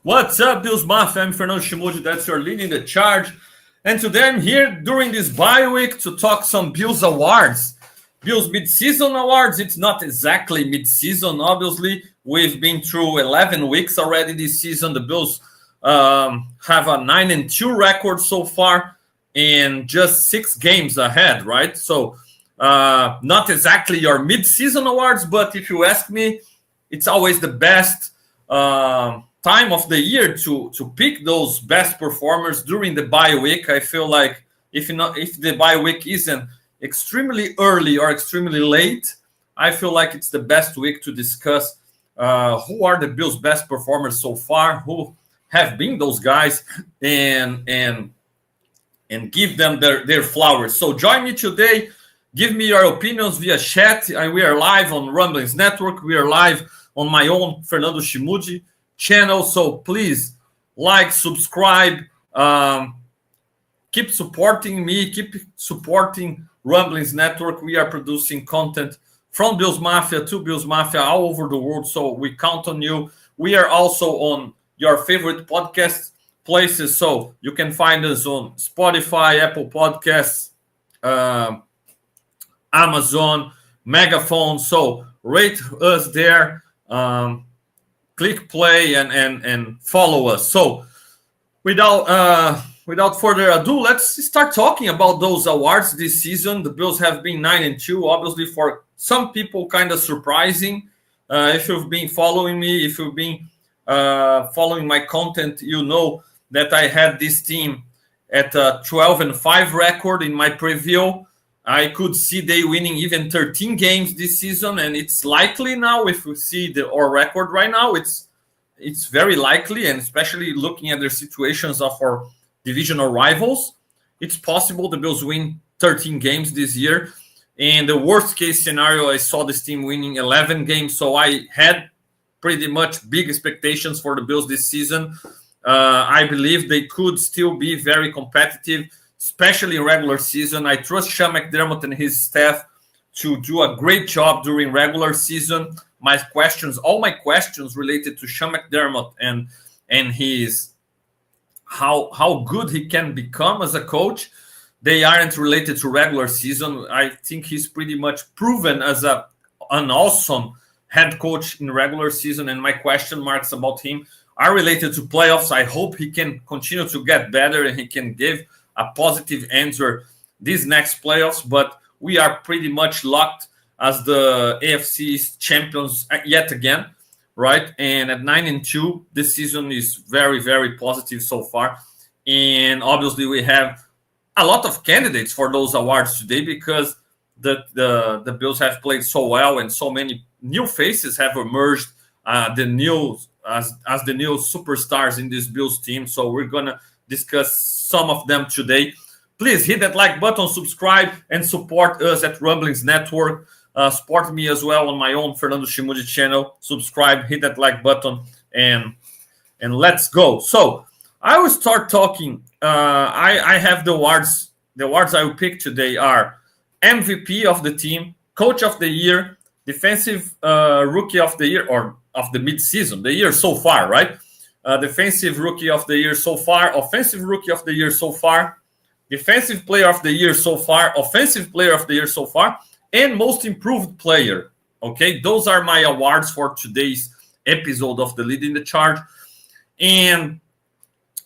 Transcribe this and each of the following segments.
What's up, Bills Mafia? I'm Fernando Schmude, that's your leading the charge. And today I'm here during this bye week to talk some Bills Awards. Bills Midseason Awards, it's not exactly mid-season, obviously. We've been through 11 weeks already this season. The Bills have a 9-2 record so far and just 6 games ahead, right? So not exactly your mid-season awards, but if you ask me, it's always the best time of the year to pick those best performers during the bye week. I feel like if the bye week isn't extremely early or extremely late, I feel like it's the best week to discuss who are the Bills' best performers so far, who have been those guys, and give them their flowers. So join me today. Give me your opinions via chat. We are live on Rumblings Network. We are live on my own Fernando Schmude channel. So please like, subscribe, keep supporting me, keep supporting Rumblings Network. We are producing content from Bills Mafia to Bills Mafia all over the world. So we count on you. We are also on your favorite podcast places. So you can find us on Spotify, Apple Podcasts, Amazon, Megaphone. So rate us there. Click play and follow us. So without further ado, let's start talking about those awards this season. The Bills have been 9-2, obviously for some people kind of surprising. If you've been following me, if you've been following my content, you know that I had this team at a 12-5 record in my preview. I could see they winning even 13 games this season, and it's likely now. If we see our record right now, it's very likely, and especially looking at the situations of our divisional rivals, it's possible the Bills win 13 games this year. And the worst case scenario, I saw this team winning 11 games, so I had pretty much big expectations for the Bills this season. I believe they could still be very competitive, especially in regular season. I trust Sean McDermott and his staff to do a great job during regular season. All my questions related to Sean McDermott and his how good he can become as a coach, they aren't related to regular season. I think he's pretty much proven as an awesome head coach in regular season, and my question marks about him are related to playoffs. I hope he can continue to get better and he can give a positive answer these next playoffs, but we are pretty much locked as the AFC champions yet again, right? And at 9-2, this season is very, very positive so far. And obviously we have a lot of candidates for those awards today because the Bills have played so well and so many new faces have emerged as the new superstars in this Bills team. So we're gonna discuss some of them today. Please hit that like button, subscribe, and support us at Rumblings Network. Support me as well on my own Fernando Schmude channel. Subscribe, hit that like button, and let's go. So I will start talking. I have the awards. The awards I will pick today are MVP of the team, Coach of the Year, Defensive Rookie of the Year, or of the mid-season, the year so far, right? Defensive Rookie of the Year so far, Offensive Rookie of the Year so far, Defensive Player of the Year so far, Offensive Player of the Year so far, and Most Improved Player. Okay, those are my awards for today's episode of the Leading the Charge. And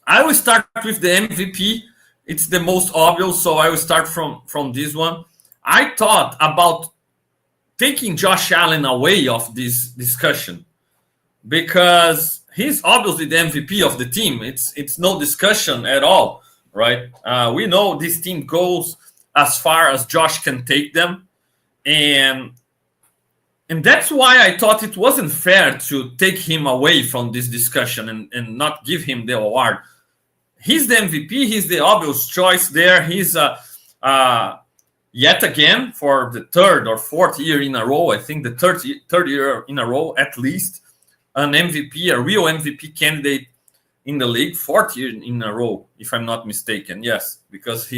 I will start with the MVP. It's the most obvious, so I will start from this one. I thought about taking Josh Allen away of this discussion because he's obviously the MVP of the team. It's no discussion at all, right? We know this team goes as far as Josh can take them. And that's why I thought it wasn't fair to take him away from this discussion and not give him the award. He's the MVP. He's the obvious choice there. He's yet again for the third or fourth year in a row. I think the third year in a row at least. An MVP, a real MVP candidate in the league, fourth year in a row, if I'm not mistaken. Yes, because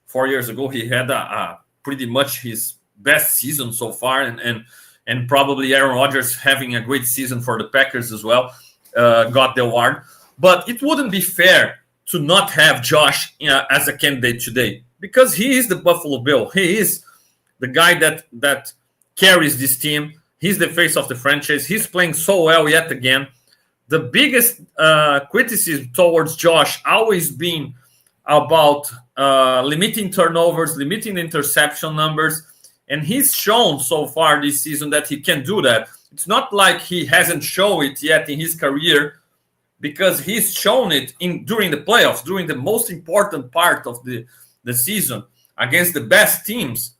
4 years ago he had a pretty much his best season so far, and probably Aaron Rodgers having a great season for the Packers as well. got the award. But it wouldn't be fair to not have Josh as a candidate today, because he is the Buffalo Bill. He is the guy that carries this team. He's the face of the franchise. He's playing so well yet again. The biggest criticism towards Josh always been about limiting turnovers, limiting interception numbers, and he's shown so far this season that he can do that. It's not like he hasn't shown it yet in his career, because he's shown it during the playoffs, during the most important part of the season against the best teams.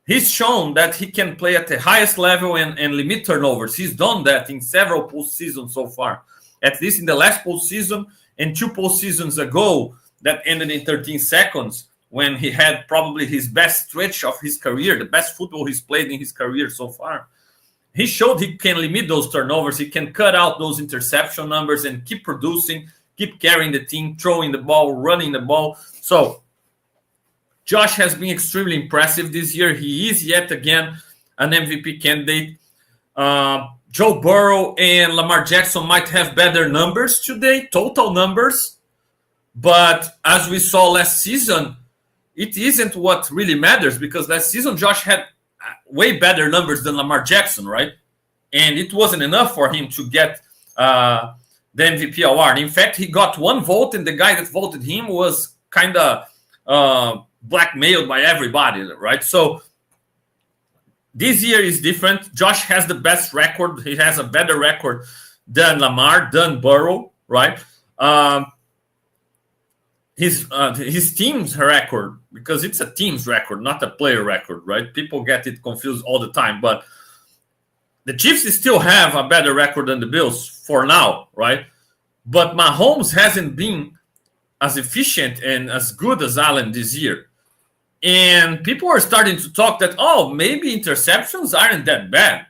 He's shown that he can play at the highest level and limit turnovers. He's done that in several postseasons so far, at least in the last postseason and 2 postseasons ago that ended in 13 seconds, when he had probably his best stretch of his career, the best football he's played in his career so far. He showed he can limit those turnovers. He can cut out those interception numbers and keep producing, keep carrying the team, throwing the ball, running the ball. So Josh has been extremely impressive this year. He is yet again an MVP candidate. Joe Burrow and Lamar Jackson might have better numbers today, total numbers. But as we saw last season, it isn't what really matters, because last season Josh had way better numbers than Lamar Jackson, right? And it wasn't enough for him to get the MVP award. In fact, he got 1 vote, and the guy that voted him was kind of blackmailed by everybody, right? So this year is different. Josh has the best record. He has a better record than Lamar, than Burrow, right? His team's record, because it's a team's record, not a player record, right? People get it confused all the time. But the Chiefs still have a better record than the Bills for now, right? But Mahomes hasn't been as efficient and as good as Allen this year. And people are starting to talk that, maybe interceptions aren't that bad.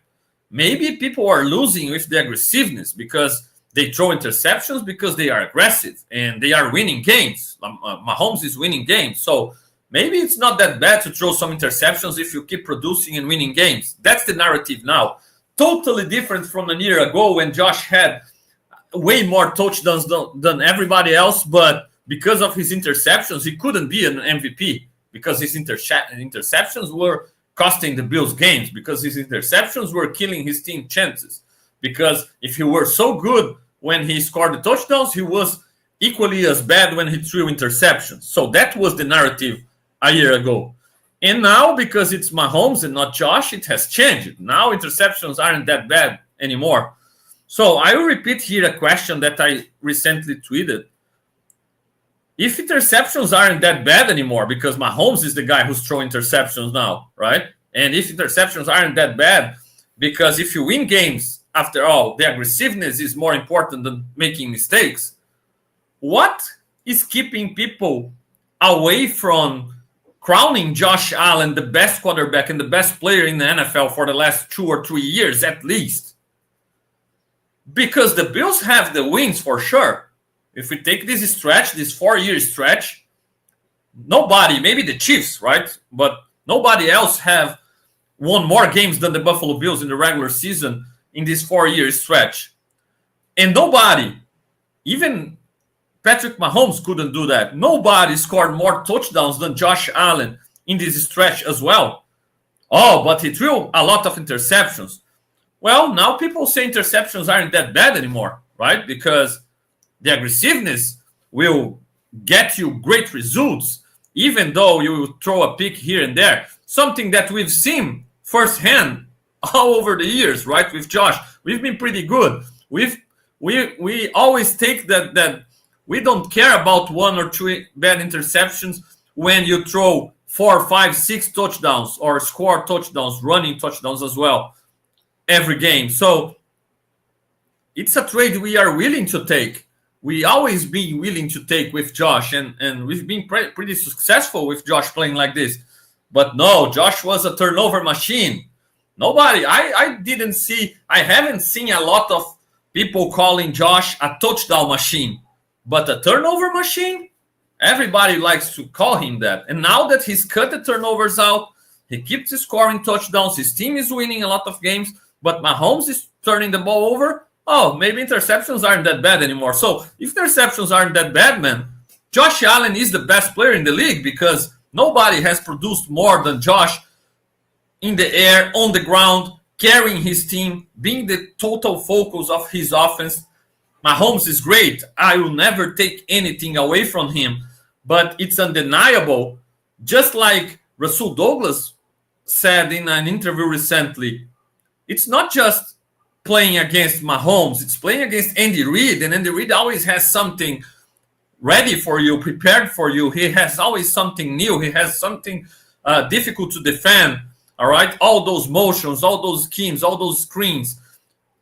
Maybe people are losing with the aggressiveness because they throw interceptions because they are aggressive and they are winning games. Mahomes is winning games. So maybe it's not that bad to throw some interceptions if you keep producing and winning games. That's the narrative now. Totally different from a year ago when Josh had way more touchdowns than everybody else. But because of his interceptions, he couldn't be an MVP, because his interceptions were costing the Bills games, because his interceptions were killing his team chances. Because if he were so good when he scored the touchdowns, he was equally as bad when he threw interceptions. So that was the narrative a year ago. And now, because it's Mahomes and not Josh, it has changed. Now interceptions aren't that bad anymore. So I will repeat here a question that I recently tweeted. If interceptions aren't that bad anymore, because Mahomes is the guy who's throwing interceptions now, right? And if interceptions aren't that bad, because if you win games, after all, the aggressiveness is more important than making mistakes. What is keeping people away from crowning Josh Allen the best quarterback and the best player in the NFL for the last 2 or 3 years at least? Because the Bills have the wins for sure. If we take this stretch, this 4-year stretch, nobody, maybe the Chiefs, right? But nobody else have won more games than the Buffalo Bills in the regular season in this 4-year stretch. And nobody, even Patrick Mahomes couldn't do that. Nobody scored more touchdowns than Josh Allen in this stretch as well. But he threw a lot of interceptions. Well, now people say interceptions aren't that bad anymore, right? Because the aggressiveness will get you great results, even though you throw a pick here and there. Something that we've seen firsthand all over the years, right? With Josh, we've been pretty good. We always take that we don't care about 1 or 2 bad interceptions when you throw 4, 5, 6 touchdowns or score touchdowns, running touchdowns as well every game. So it's a trade we are willing to take. We always been willing to take with Josh, and we've been pretty successful with Josh playing like this. But no, Josh was a turnover machine. Nobody, I haven't seen a lot of people calling Josh a touchdown machine. But a turnover machine, everybody likes to call him that. And now that he's cut the turnovers out, he keeps scoring touchdowns. His team is winning a lot of games, but Mahomes is turning the ball over. oh, maybe interceptions aren't that bad anymore. So if interceptions aren't that bad, man, Josh Allen is the best player in the league because nobody has produced more than Josh in the air, on the ground, carrying his team, being the total focus of his offense. Mahomes is great. I will never take anything away from him, but it's undeniable. Just like Russell Douglas said in an interview recently, it's not just playing against Mahomes, it's playing against Andy Reid, and Andy Reid always has something ready for you, prepared for you. He has always something new. He has something difficult to defend. All right, all those motions, all those schemes, all those screens,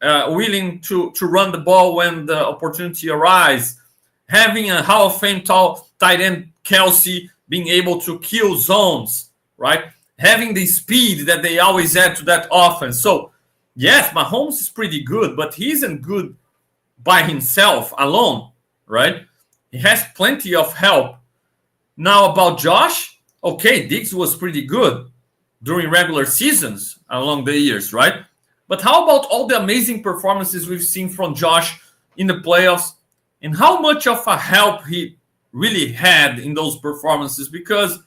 willing to run the ball when the opportunity arises. Having a Hall of Fame tight end Kelsey being able to kill zones, right? Having the speed that they always add to that offense. So, yes, Mahomes is pretty good, but he isn't good by himself alone, right? He has plenty of help. Now about Josh, okay, Diggs was pretty good during regular seasons along the years, right? But how about all the amazing performances we've seen from Josh in the playoffs and how much of a help he really had in those performances? Because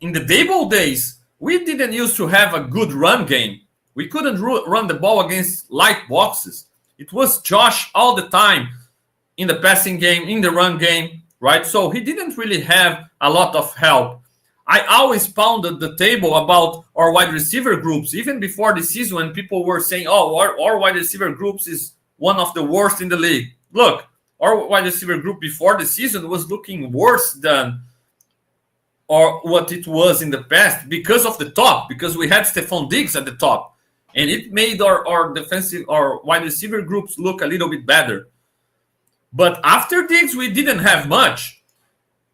in the Dable days, we didn't used to have a good run game. We couldn't run the ball against light boxes. It was Josh all the time in the passing game, in the run game, right? So he didn't really have a lot of help. I always pounded the table about our wide receiver groups, even before the season when people were saying, oh, our wide receiver groups is one of the worst in the league. Look, our wide receiver group before the season was looking worse than or what it was in the past because of the top, because we had Stephon Diggs at the top. And it made our wide receiver groups look a little bit better. But after Diggs, we didn't have much.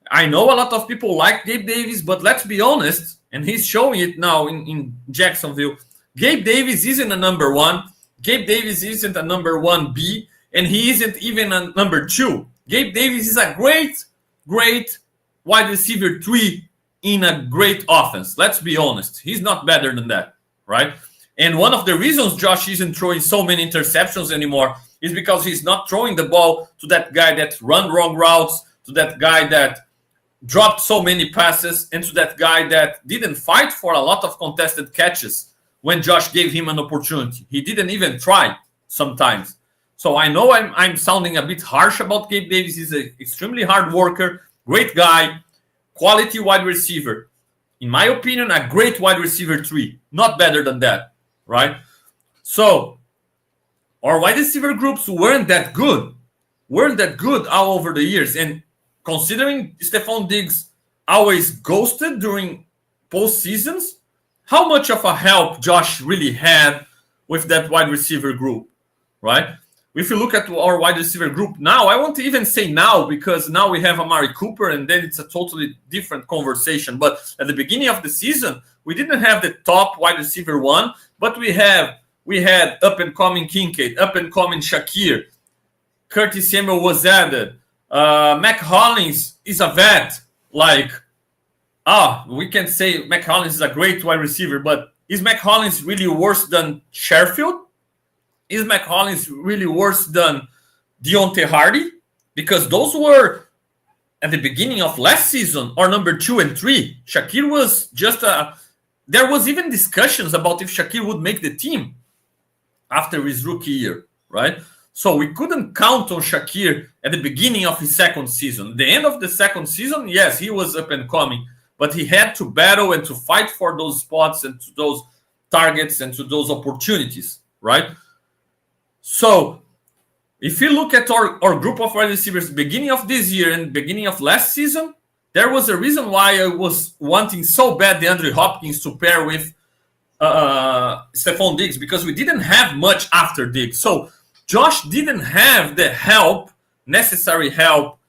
I know a lot of people like Gabe Davis, but let's be honest, and he's showing it now in Jacksonville. Gabe Davis isn't a number one. Gabe Davis isn't a number 1B, and he isn't even a number 2. Gabe Davis is a great wide receiver 3 in a great offense. Let's be honest. He's not better than that, right? And one of the reasons Josh isn't throwing so many interceptions anymore is because he's not throwing the ball to that guy that run wrong routes, to that guy that dropped so many passes, and to that guy that didn't fight for a lot of contested catches when Josh gave him an opportunity. He didn't even try sometimes. So I know I'm sounding a bit harsh about Gabe Davis. He's an extremely hard worker, great guy, quality wide receiver. In my opinion, a great wide receiver 3. Not better than that, right? So our wide receiver groups weren't that good all over the years. And considering Stephon Diggs always ghosted during postseasons, how much of a help Josh really had with that wide receiver group, right? If you look at our wide receiver group now, I won't even say now because now we have Amari Cooper and then it's a totally different conversation. But at the beginning of the season, we didn't have the top wide receiver 1, but we had up-and-coming Kincaid, up-and-coming Shakir. Curtis Samuel was added. Mac Hollins is a vet. We can say Mac Hollins is a great wide receiver, but is Mac Hollins really worse than Sherfield? Is Mac Hollins really worse than Deontay Hardy? Because those were, at the beginning of last season, our number 2 and 3. Shakir was just there was even discussions about if Shakir would make the team after his rookie year, right? So we couldn't count on Shakir at the beginning of his second season. At the end of the second season, yes, he was up and coming, but he had to battle and to fight for those spots and to those targets and to those opportunities, right? So if you look at our group of wide receivers beginning of this year and beginning of last season, there was a reason why I was wanting so bad DeAndre Hopkins to pair with Stephon Diggs, because we didn't have much after Diggs. So Josh didn't have the necessary help,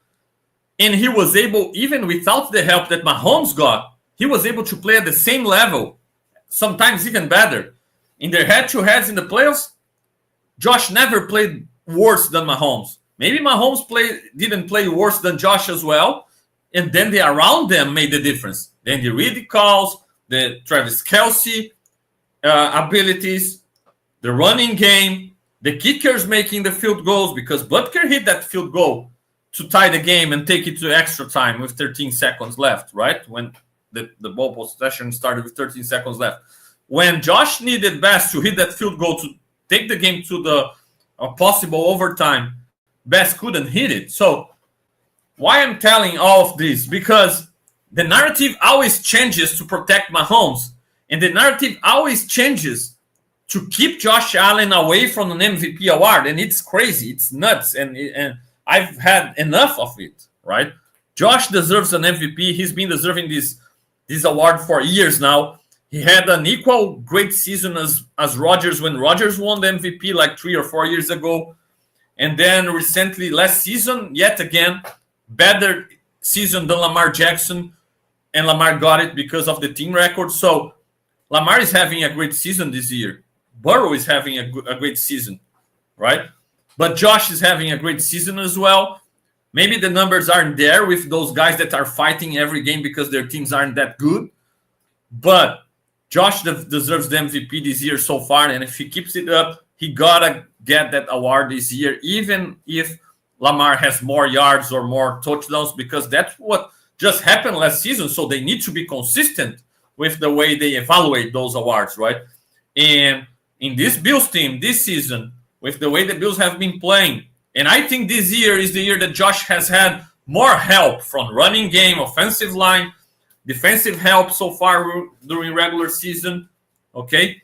and he was able, even without the help that Mahomes got, he was able to play at the same level, sometimes even better. In their head-to-heads in the playoffs, Josh never played worse than Mahomes. Maybe Mahomes didn't play worse than Josh as well, and then the around them made the difference. Then the Reed calls, the Travis Kelce abilities, the running game, the kickers making the field goals, because Butker hit that field goal to tie the game and take it to extra time with 13 seconds left, right? When the ball possession started with 13 seconds left. When Josh needed Bass to hit that field goal to take the game to the possible overtime, Bass couldn't hit it. So why I'm telling all of this? Because the narrative always changes to protect Mahomes, and the narrative always changes to keep Josh Allen away from an MVP award. And it's crazy. It's nuts. And I've had enough of it, right? Josh deserves an MVP. He's been deserving this award for years now. He had an equal great season as Rodgers when Rodgers won the MVP like 3 or 4 years ago. And then recently, last season, yet again, better season than Lamar Jackson. And Lamar got it because of the team record. So Lamar is having a great season this year. Burrow is having a great season, right? But Josh is having a great season as well. Maybe the numbers aren't there with those guys that are fighting every game because their teams aren't that good. But Josh deserves the MVP this year so far. And if he keeps it up, he got to get that award this year, even if Lamar has more yards or more touchdowns, because that's what just happened last season. So they need to be consistent with the way they evaluate those awards, right? And in this Bills team this season, with the way the Bills have been playing, and I think this year is the year that Josh has had more help from running game, offensive line, defensive help so far during regular season, okay?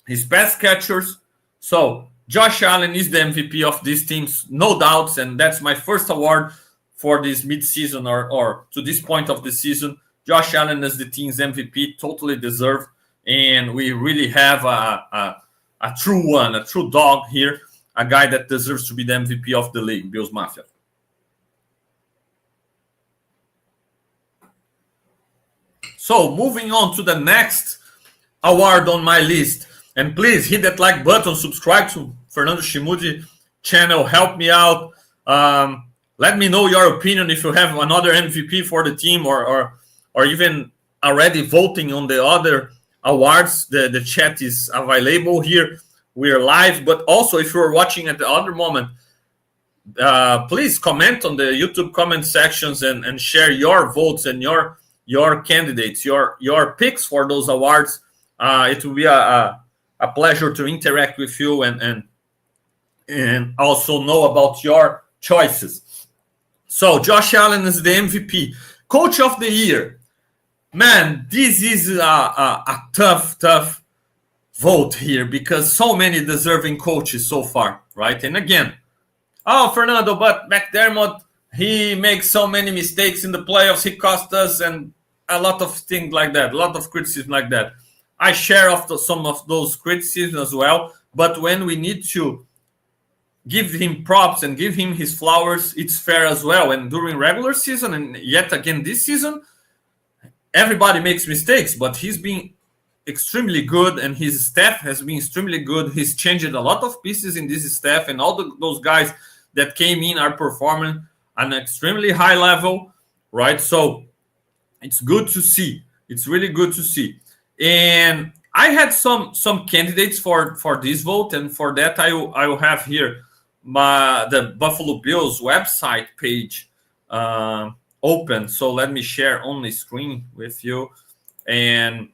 His pass catchers. So Josh Allen is the MVP of these teams, no doubts, and that's my first award for this midseason or to this point of the season. Josh Allen is the team's MVP, totally deserved, and we really have a true one, a true dog here, a guy that deserves to be the MVP of the league, Bills Mafia. So moving on to the next award on my list, and please hit that like button, subscribe to Fernando Schmude channel, help me out. Let me know your opinion if you have another MVP for the team or even already voting on the other awards. The chat is available here. We're live, but also if you're watching at the other moment, please comment on the YouTube comment sections and share your votes and your candidates, your picks for those awards. It will be a pleasure to interact with you and also know about your choices. So Josh Allen is the MVP. Coach of the year. Man, this is a tough vote here because so many deserving coaches so far, right? And again, Fernando, but McDermott, he makes so many mistakes in the playoffs. He cost us and a lot of things like that, a lot of criticism like that. I share some of those criticisms as well. But when we need to give him props and give him his flowers, it's fair as well. And during regular season, and yet again this season, everybody makes mistakes, but he's been extremely good, and his staff has been extremely good. He's changed a lot of pieces in this staff, and all those guys that came in are performing at an extremely high level, right? So it's good to see. It's really good to see. And I had some candidates for this vote, and for that I will have here the Buffalo Bills website page open. So let me share on the screen with you, and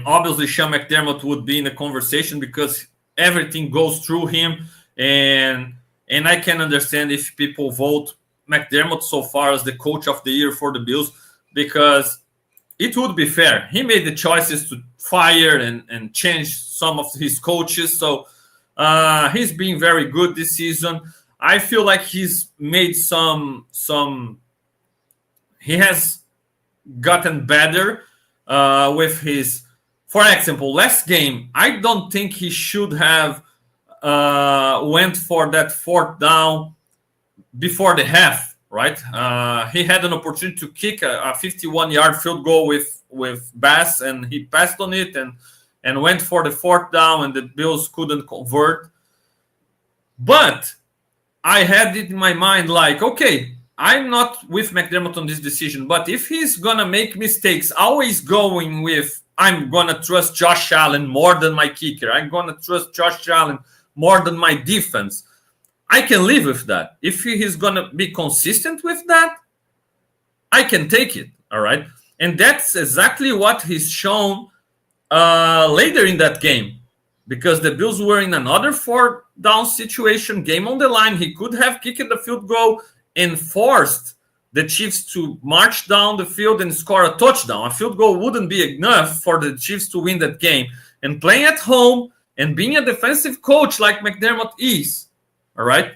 obviously Sean McDermott would be in the conversation because everything goes through him, and I can understand if people vote McDermott so far as the coach of the year for the Bills, because it would be fair. He made the choices to fire and change some of his coaches, so he's been very good this season. I feel like he's made some he has gotten better with his, for example, last game, I don't think he should have went for that fourth down before the half, right? He had an opportunity to kick a 51-yard field goal with Bass, and he passed on it and went for the fourth down, and the Bills couldn't convert. But I had it in my mind like, okay, I'm not with McDermott on this decision, but if he's going to make mistakes, always going with I'm going to trust Josh Allen more than my kicker. I'm going to trust Josh Allen more than my defense. I can live with that. If he is going to be consistent with that, I can take it. All right. And that's exactly what he's shown later in that game, because the Bills were in another 4-down situation, game on the line. He could have kicked the field goal and forced the Chiefs to march down the field and score a touchdown. A field goal wouldn't be enough for the Chiefs to win that game. And playing at home and being a defensive coach like McDermott is, all right,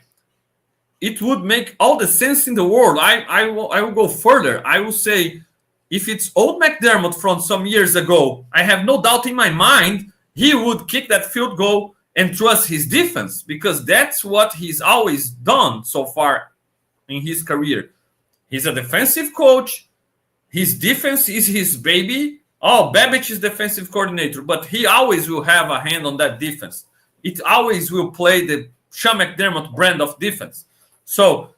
it would make all the sense in the world. I will go further. I will say, if it's old McDermott from some years ago, I have no doubt in my mind he would kick that field goal and trust his defense, because that's what he's always done so far in his career. He's a defensive coach. His defense is his baby. Oh, Babbage is defensive coordinator, but he always will have a hand on that defense. It always will play the Sean McDermott brand of defense. So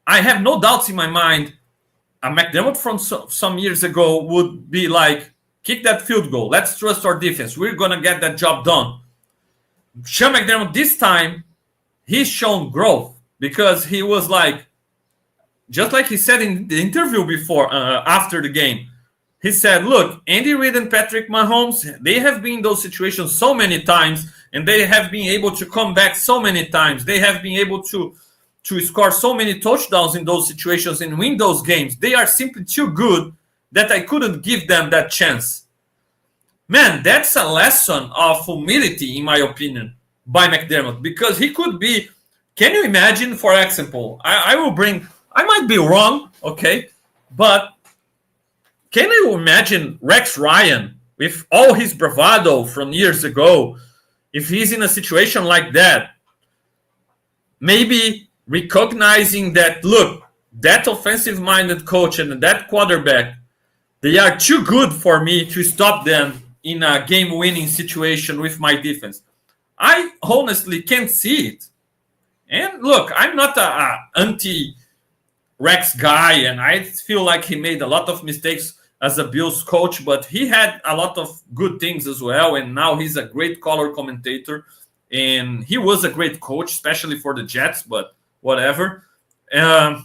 I have no doubts in my mind a McDermott from some years ago would be like, kick that field goal. Let's trust our defense. We're going to get that job done. Sean McDermott this time, he's shown growth, because he was like, just like he said in the interview before, after the game, he said, look, Andy Reid and Patrick Mahomes, they have been in those situations so many times, and they have been able to come back so many times. They have been able to score so many touchdowns in those situations and win those games. They are simply too good that I couldn't give them that chance. Man, that's a lesson of humility, in my opinion, by McDermott, because he could be, can you imagine, for example, I might be wrong, okay, but can you imagine Rex Ryan with all his bravado from years ago, if he's in a situation like that, maybe recognizing that, look, that offensive-minded coach and that quarterback, they are too good for me to stop them in a game-winning situation with my defense. I honestly can't see it. And look, I'm not an anti-Rex guy, and I feel like he made a lot of mistakes as a Bills coach, but he had a lot of good things as well, and now he's a great color commentator, and he was a great coach, especially for the Jets, but whatever. I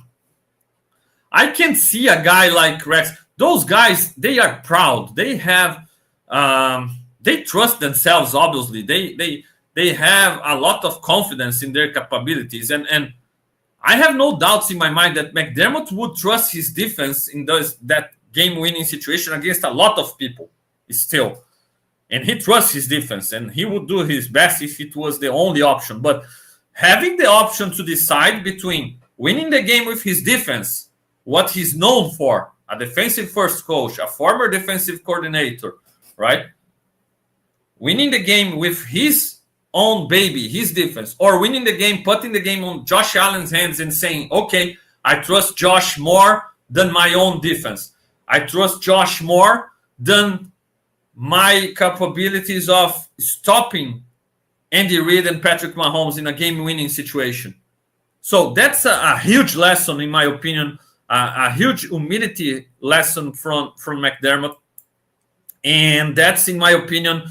can see a guy like Rex. Those guys, they are proud. They have, they trust themselves. Obviously, they have a lot of confidence in their capabilities, and I have no doubts in my mind that McDermott would trust his defense in that game-winning situation against a lot of people still, and he trusts his defense, and he would do his best if it was the only option. But having the option to decide between winning the game with his defense, what he's known for, a defensive first coach, a former defensive coordinator, right? Winning the game with his own baby, his defense, or winning the game, putting the game on Josh Allen's hands and saying, okay, I trust Josh more than my own defense. I trust Josh more than my capabilities of stopping Andy Reid and Patrick Mahomes in a game-winning situation. So that's a huge lesson, in my opinion, a huge humility lesson from McDermott. And that's, in my opinion,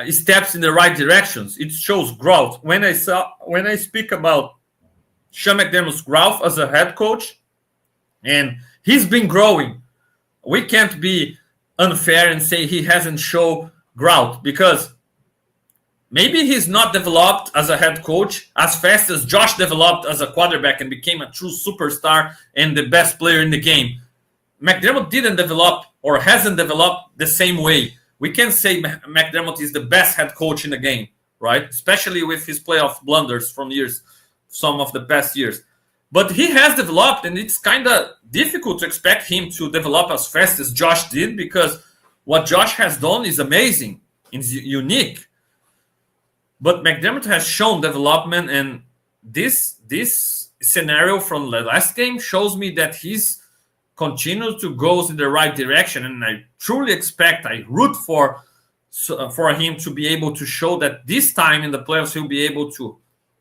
steps in the right directions. It shows growth. When I speak about Sean McDermott's growth as a head coach, and he's been growing, we can't be unfair and say he hasn't shown growth, because maybe he's not developed as a head coach as fast as Josh developed as a quarterback and became a true superstar and the best player in the game. McDermott didn't develop or hasn't developed the same way. We can't say McDermott is the best head coach in the game, right? Especially with his playoff blunders from some of the past years. But he has developed, and it's kind of difficult to expect him to develop as fast as Josh did, because what Josh has done is amazing. It's unique. But McDermott has shown development, and this scenario from the last game shows me that he's continues to go in the right direction, and I truly expect, I root for him to be able to show that this time in the playoffs he'll be able to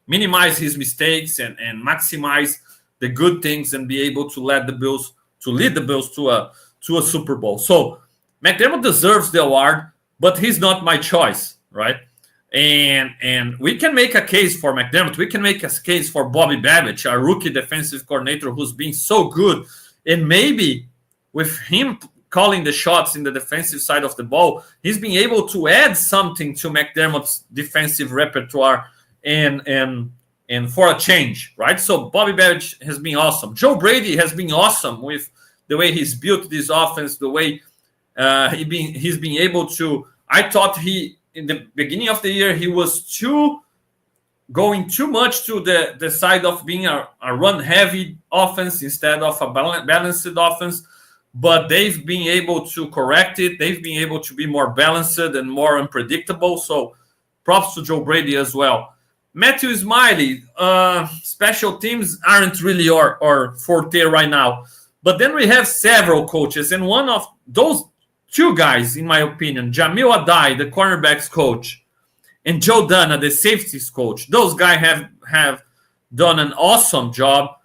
minimize his mistakes and maximize the good things and be able to lead the Bills to a Super Bowl. So McDermott deserves the award, but he's not my choice, right? And we can make a case for McDermott. We can make a case for Bobby Babbitt, a rookie defensive coordinator who's been so good. And maybe with him calling the shots in the defensive side of the ball, he's been able to add something to McDermott's defensive repertoire and for a change, right? So Bobby Babbitt has been awesome. Joe Brady has been awesome with the way he's built this offense, the way he's been able to. I thought in the beginning of the year, he was going too much to the side of being a run-heavy offense instead of a balanced offense. But they've been able to correct it. They've been able to be more balanced and more unpredictable. So props to Joe Brady as well. Matthew Smiley, special teams aren't really our forte right now. But then we have several coaches. And one of those two guys, in my opinion, Jamil Adai, the cornerbacks coach, and Joe Dana, the safeties coach, those guys have done an awesome job,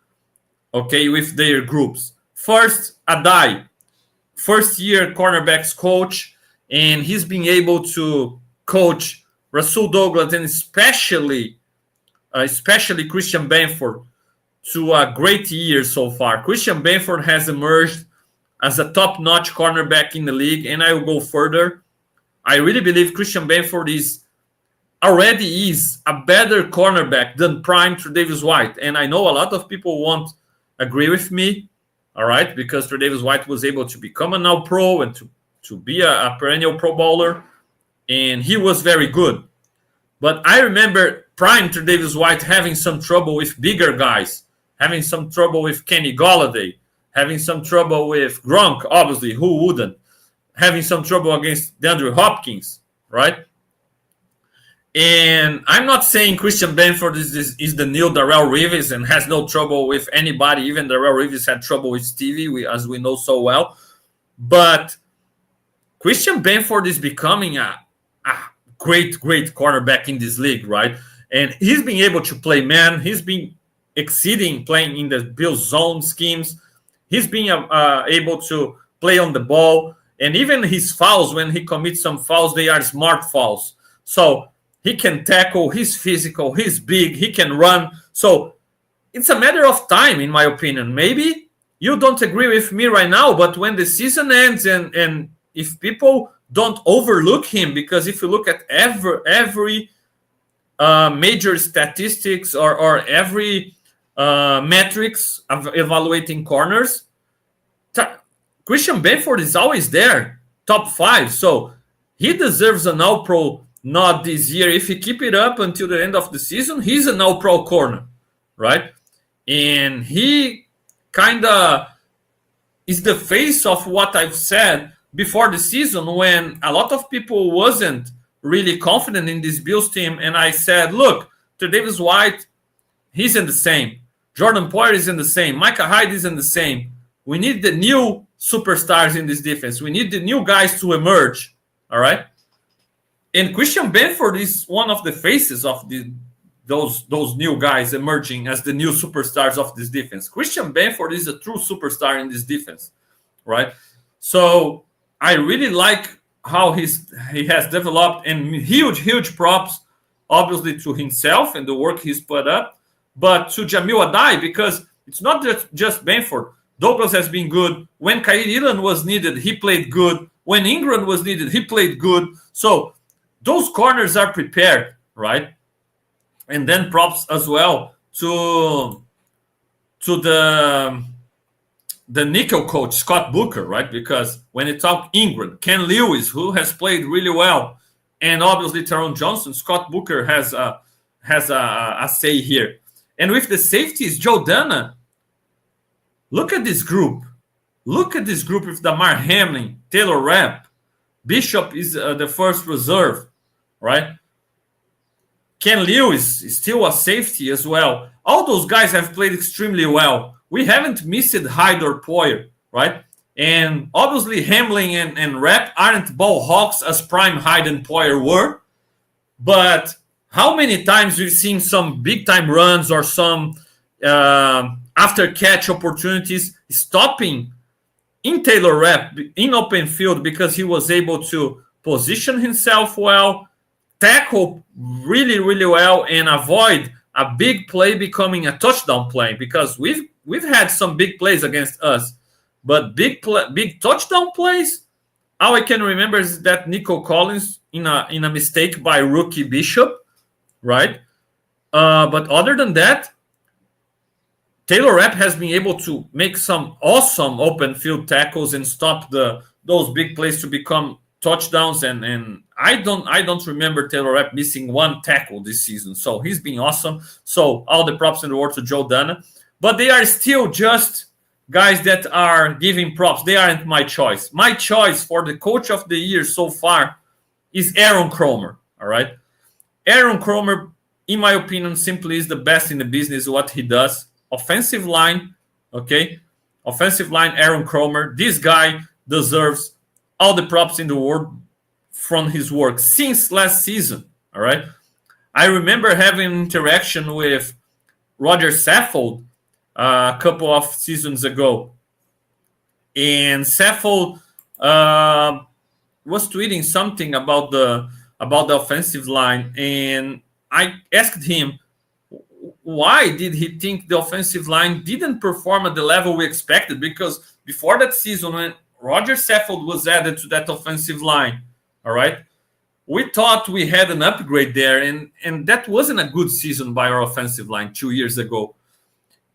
okay, with their groups. First, Adai, first-year cornerbacks coach, and he's been able to coach Rasul Douglas and especially Christian Benford to a great year so far. Christian Benford has emerged as a top-notch cornerback in the league, and I will go further. I really believe Christian Benford already is a better cornerback than prime Tre'Davious White, and I know a lot of people won't agree with me, all right, because Tre'Davious White was able to become an All-Pro and to be a perennial Pro Bowler, and he was very good. But I remember prime Tre'Davious White having some trouble with bigger guys, having some trouble with Kenny Golladay, having some trouble with Gronk, obviously, who wouldn't? Having some trouble against DeAndre Hopkins, right? And I'm not saying Christian Benford is the new Darrelle Revis and has no trouble with anybody. Even Darrelle Revis had trouble with Stevie, as we know so well. But Christian Benford is becoming a great cornerback in this league, right? And he's been able to play man. He's been exceeding playing in the Bills zone schemes. He's been able to play on the ball. And even his fouls, when he commits some fouls, they are smart fouls. So he can tackle, he's physical, he's big, he can run. So it's a matter of time, in my opinion. Maybe you don't agree with me right now, but when the season ends and if people don't overlook him, because if you look at every major statistics or every metrics of evaluating corners, Christian Benford is always there, top 5. So he deserves an All-Pro nod this year. If he keep it up until the end of the season, he's an All-Pro corner, right? And he kind of is the face of what I've said before the season when a lot of people wasn't really confident in this Bills team. And I said, look, Tre'Davious White, he's in the same. Jordan Poyer is in the same. Micah Hyde is in the same. We need the new superstars in this defense. We need the new guys to emerge, all right? And Christian Benford is one of the faces of those new guys emerging as the new superstars of this defense. Christian Benford is a true superstar in this defense, right? So I really like how he has developed, and huge props, obviously, to himself and the work he's put up, but to Jamil Adai, because it's not just Benford. Douglas has been good. When Kyle Elam was needed, he played good. When Ingram was needed, he played good. So those corners are prepared, right? And then props as well to the nickel coach, Scott Booker, right? Because when you talk Ingram, Ken Lewis, who has played really well, and obviously Taron Johnson, Scott Booker has a say here. And with the safeties, Joe Dana, look at this group. Look at this group with Damar Hamlin, Taylor Rapp. Bishop is the first reserve, right? Ken Lewis is still a safety as well. All those guys have played extremely well. We haven't missed Hyde or Poyer, right? And obviously Hamlin and Rapp aren't ball hawks as prime Hyde and Poyer were. But how many times we've seen some big-time runs or some after-catch opportunities stopping in Taylor Rapp, in open field, because he was able to position himself well, tackle really, really well, and avoid a big play becoming a touchdown play, because we've had some big plays against us, but big touchdown plays. All I can remember is that Nico Collins in a mistake by rookie Bishop, right? But other than that, Taylor Rapp has been able to make some awesome open field tackles and stop those big plays to become touchdowns. And I don't remember Taylor Rapp missing one tackle this season. So he's been awesome. So all the props in the world to Joe Dana. But they are still just guys that are giving props. They aren't my choice. My choice for the coach of the year so far is Aaron Cromer. All right. Aaron Cromer, in my opinion, simply is the best in the business, what he does. Offensive line, okay? Offensive line, Aaron Cromer. This guy deserves all the props in the world from his work since last season, all right? I remember having interaction with Roger Saffold a couple of seasons ago. And Saffold was tweeting something about the offensive line. And I asked him, why did he think the offensive line didn't perform at the level we expected? Because before that season, when Roger Saffold was added to that offensive line, all right, we thought we had an upgrade there, and that wasn't a good season by our offensive line 2 years ago.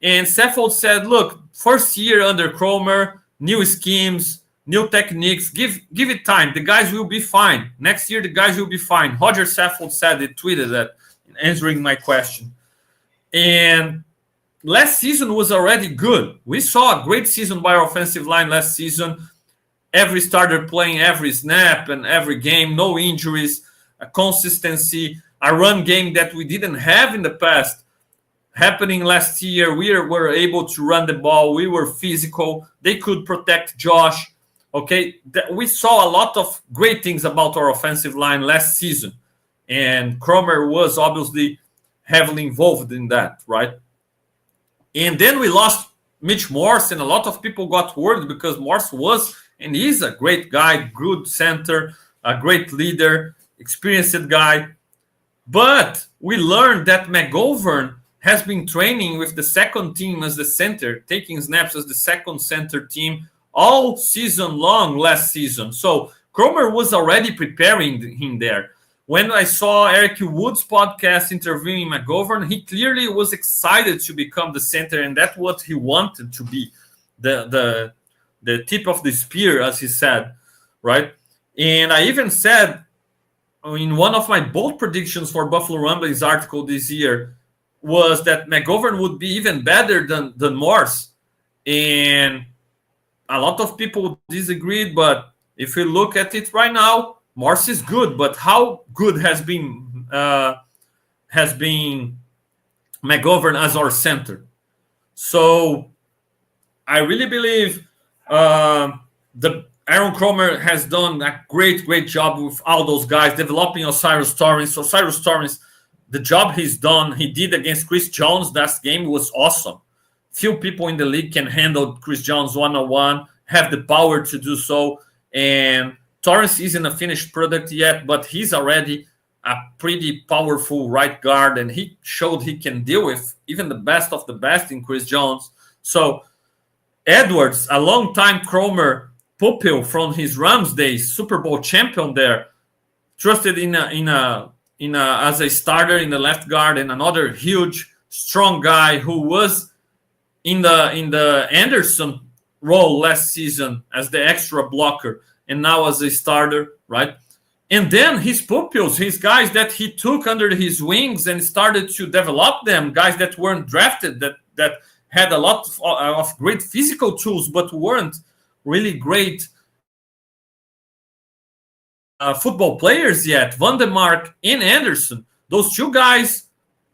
And Saffold said, look, first year under Cromer, new schemes, new techniques, give it time. The guys will be fine. Next year, the guys will be fine. Roger Saffold said it, tweeted that, answering my question. And last season was already good. We saw a great season by our offensive line last season. Every starter playing every snap and every game, no injuries, a consistency, a run game that we didn't have in the past. Happening last year, we were able to run the ball. We were physical. They could protect Josh. Okay, we saw a lot of great things about our offensive line last season. And Cromer was obviously heavily involved in that, right? And then we lost Mitch Morse, and a lot of people got worried because Morse was and is a great guy, good center, a great leader, experienced guy. But we learned that McGovern has been training with the second team as the center, taking snaps as the second center team all season long last season. So Cromer was already preparing him there. When I saw Eric Wood's podcast interviewing McGovern, he clearly was excited to become the center, and that's what he wanted to be, the tip of the spear, as he said, right? And I even said in one of my bold predictions for Buffalo Rumblings article this year was that McGovern would be even better than Morse. And a lot of people disagreed, but if you look at it right now, Morse is good, but how good has been McGovern as our center? So I really believe the Aaron Cromer has done a great job with all those guys, developing Osiris Torrance. Osiris Torrance, the job he did against Chris Jones last game was awesome. Few people in the league can handle Chris Jones one-on-one, have the power to do so, and Torrance isn't a finished product yet, but he's already a pretty powerful right guard, and he showed he can deal with even the best of the best in Chris Jones. So Edwards, a long-time Cromer pupil from his Rams days, Super Bowl champion there, trusted in as a starter in the left guard, and another huge, strong guy who was in the Anderson role last season as the extra blocker, and now as a starter, right? And then his pupils, his guys that he took under his wings and started to develop them, guys that weren't drafted, that had a lot of great physical tools, but weren't really great football players yet. Vandermark and Anderson, those two guys,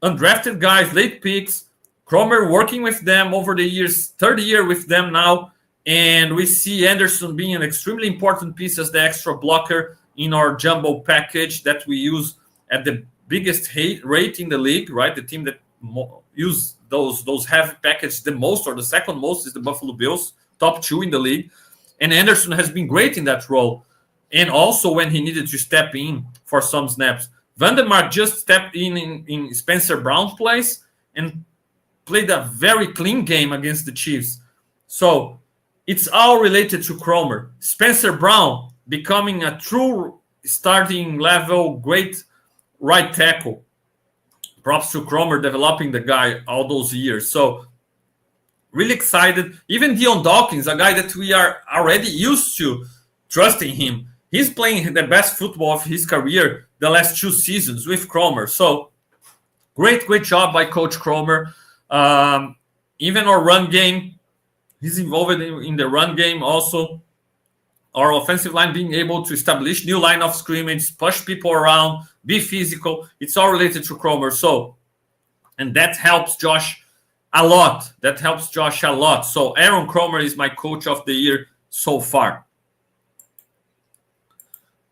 undrafted guys, late picks, Cromer working with them over the years, third year with them now. And we see Anderson being an extremely important piece as the extra blocker in our jumbo package that we use at the biggest rate in the league, right? The team that use those heavy packages the most, or the second most, is the Buffalo Bills, top 2 in the league. And Anderson has been great in that role. And also when he needed to step in for some snaps. Vandermark just stepped in Spencer Brown's place and played a very clean game against the Chiefs. So it's all related to Cromer. Spencer Brown becoming a true starting level great right tackle. Props to Cromer developing the guy all those years. So really excited. Even Dion Dawkins, a guy that we are already used to trusting him. He's playing the best football of his career the last 2 seasons with Cromer. So great job by Coach Cromer. Even our run game, he's involved in the run game also. Our offensive line being able to establish new line of scrimmage, push people around, be physical. It's all related to Cromer. So, and that helps Josh a lot. So Aaron Cromer is my coach of the year so far.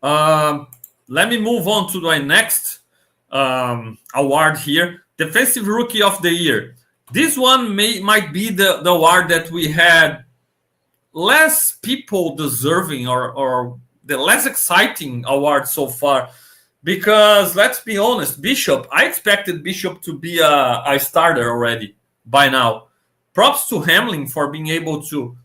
Let me move on to my next award here. Defensive Rookie of the Year. This one might be the award that we had less people deserving or the less exciting award so far. Because let's be honest, Bishop, I expected Bishop to be a starter already by now. Props to Hamlin for being able to,